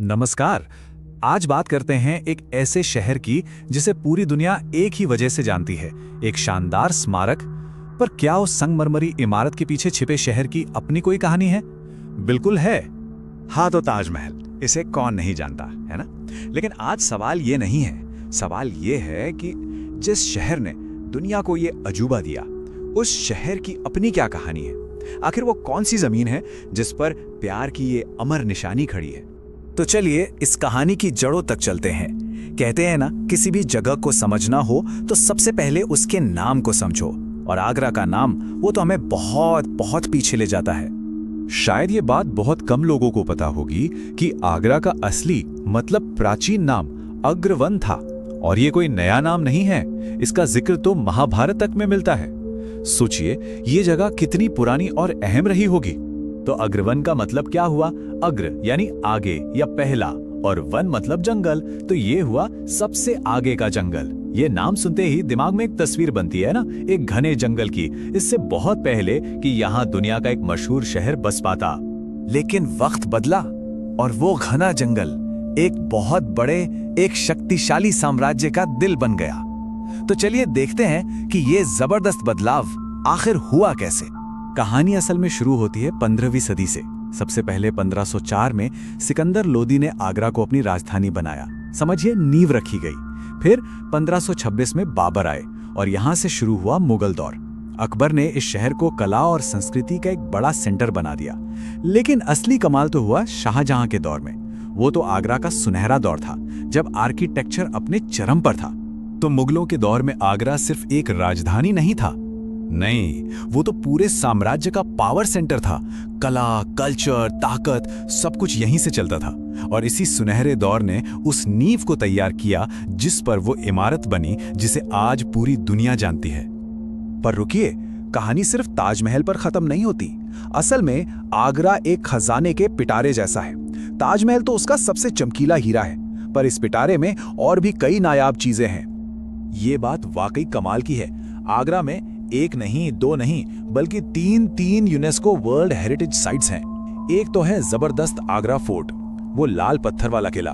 नमस्कार। आज बात करते हैं एक ऐसे शहर की जिसे पूरी दुनिया एक ही वजह से जानती है, एक शानदार स्मारक। पर क्या उस संगमरमरी इमारत के पीछे छिपे शहर की अपनी कोई कहानी है? बिल्कुल है। हाँ, तो ताजमहल, इसे कौन नहीं जानता, है ना। लेकिन आज सवाल ये नहीं है। सवाल ये है कि जिस शहर ने दुनिया को ये अजूबा दिया, उस शहर की अपनी क्या कहानी है। आखिर वो कौन सी जमीन है जिस पर प्यार की ये अमर निशानी खड़ी है। तो चलिए इस कहानी की जड़ों तक चलते हैं। कहते हैं ना, किसी भी जगह को समझना हो तो सबसे पहले उसके नाम को समझो। और आगरा का नाम वो तो हमें बहुत बहुत पीछे ले जाता है। शायद ये बात बहुत कम लोगों को पता होगी कि आगरा का असली मतलब प्राचीन नाम अग्रवन था। और ये कोई नया नाम नहीं है, इसका जिक्र तो महाभारत तक में मिलता है। सोचिए ये जगह कितनी पुरानी और अहम रही होगी। तो अग्रवन का मतलब क्या हुआ? अग्र यानी आगे या पहला, और वन मतलब जंगल, तो ये हुआ सबसे आगे का जंगल। ये नाम सुनते ही दिमाग में एक तस्वीर बनती है ना, एक घने जंगल की, इससे बहुत पहले कि यहाँ दुनिया का एक मशहूर शहर बस पाता। लेकिन वक्त बदला और वो घना जंगल एक बहुत बड़े, एक शक्तिशाली साम्राज्य का दिल बन गया। तो चलिए देखते हैं कि ये जबरदस्त बदलाव आखिर हुआ कैसे। कहानी असल में शुरू होती है 15वीं सदी से। सबसे पहले 1504 में सिकंदर लोदी ने आगरा को अपनी राजधानी बनाया। समझिए, नींव रखी गई। फिर 1526 में बाबर आए और यहां से शुरू हुआ मुगल दौर। अकबर ने इस शहर को कला और संस्कृति का एक बड़ा सेंटर बना दिया। लेकिन असली कमाल तो हुआ शाहजहां के दौर में। वो तो आगरा का सुनहरा दौर था, जब आर्किटेक्चर अपने चरम पर था। तो मुगलों के दौर में आगरा सिर्फ एक राजधानी नहीं था, नहीं, वो तो पूरे साम्राज्य का पावर सेंटर था। कला, कल्चर, ताकत, सब कुछ यहीं से चलता था। और इसी सुनहरे दौर ने उस नींव को तैयार किया जिस पर वो इमारत बनी जिसे आज पूरी दुनिया जानती है। पर रुकिए, कहानी सिर्फ ताजमहल पर खत्म नहीं होती। असल में आगरा एक खजाने के पिटारे जैसा है। ताजमहल तो उसका सबसे चमकीला हीरा है, पर इस पिटारे में और भी कई नायाब चीजें हैं। ये बात वाकई कमाल की है। आगरा में एक नहीं, दो नहीं, बल्कि तीन यूनेस्को वर्ल्ड हेरिटेज साइट्स हैं। एक तो है जबरदस्त आगरा फोर्ट, वो लाल पत्थर वाला किला।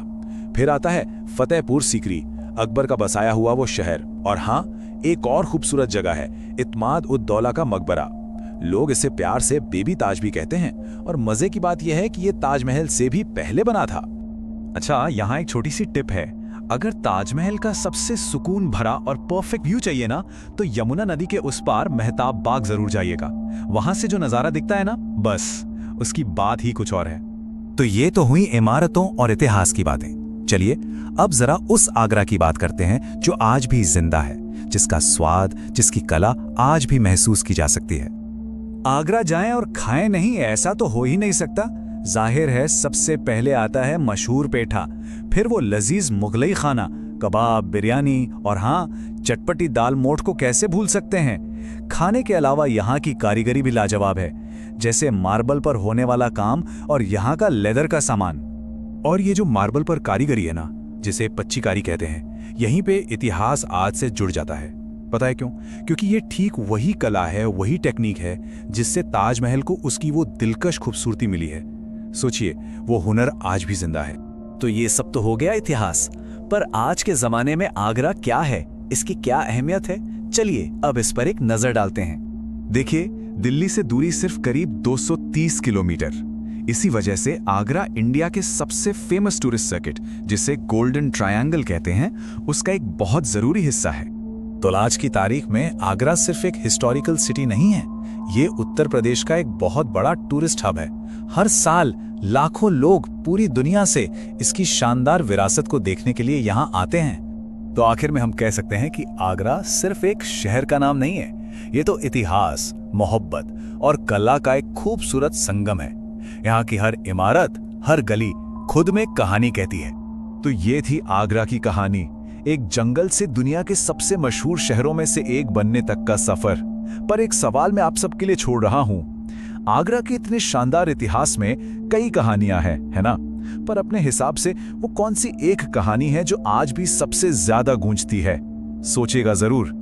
फिर आता है फतेहपुर सीकरी, अकबर का बसाया हुआ वो शहर। और हाँ, एक और खूबसूरत जगह है इत्माद उद दौला का मकबरा। लोग इसे प्यार से बेबी ताज भी कहते हैं। और मजे की बात यह है कि ये ताजमहल से भी पहले बना था। अच्छा, यहाँ एक छोटी सी टिप है। अगर ताजमहल का सबसे सुकून भरा और परफेक्ट व्यू चाहिए ना, तो यमुना नदी के उस पार मेहताब बाग जरूर जाइएगा। वहां से जो नजारा दिखता है ना, बस उसकी बात ही कुछ और है। तो ये तो हुई इमारतों और इतिहास की बातें। चलिए अब जरा उस आगरा की बात करते हैं जो आज भी जिंदा है, जिसका स्वाद, जिसकी कला आज भी महसूस की जा सकती है। आगरा जाएं और खाएं नहीं, ऐसा तो हो ही नहीं सकता। जाहिर है सबसे पहले आता है मशहूर पेठा, फिर वो लजीज मुगलई खाना, कबाब, बिरयानी, और हाँ, चटपटी दाल मोठ को कैसे भूल सकते हैं। खाने के अलावा यहाँ की कारीगरी भी लाजवाब है, जैसे मार्बल पर होने वाला काम और यहाँ का लेदर का सामान। और ये जो मार्बल पर कारीगरी है ना, जिसे पच्चीकारी कहते हैं, यहीं पे इतिहास आज से जुड़ जाता है। पता है क्यों? क्योंकि ये ठीक वही कला है, वही टेक्निक है जिससे ताजमहल को उसकी वो दिलकश खूबसूरती मिली है। सोचिए, वो हुनर आज भी जिंदा है। तो ये सब तो हो गया इतिहास, पर आज के जमाने में आगरा क्या है, इसकी क्या अहमियत है, चलिए अब इस पर एक नजर डालते हैं। देखिए, दिल्ली से दूरी सिर्फ करीब 230 किलोमीटर। इसी वजह से आगरा इंडिया के सबसे फेमस टूरिस्ट सर्किट, जिसे गोल्डन ट्रायंगल कहते हैं, उसका एक बहुत जरूरी हिस्सा है। तो आज की तारीख में आगरा सिर्फ एक हिस्टोरिकल सिटी नहीं है, ये उत्तर प्रदेश का एक बहुत बड़ा टूरिस्ट हब है। हर साल लाखों लोग पूरी दुनिया से इसकी शानदार विरासत को देखने के लिए यहाँ आते हैं। तो आखिर में हम कह सकते हैं कि आगरा सिर्फ एक शहर का नाम नहीं है, ये तो इतिहास, मोहब्बत और कला का एक खूबसूरत संगम है। यहाँ की हर इमारत, हर गली खुद में कहानी कहती है। तो ये थी आगरा की कहानी, एक जंगल से दुनिया के सबसे मशहूर शहरों में से एक बनने तक का सफर। पर एक सवाल मैं आप सबके लिए छोड़ रहा हूं। आगरा के इतने शानदार इतिहास में कई कहानियां हैं, है ना? पर अपने हिसाब से वो कौन सी एक कहानी है जो आज भी सबसे ज्यादा गूंजती है? सोचिएगा जरूर।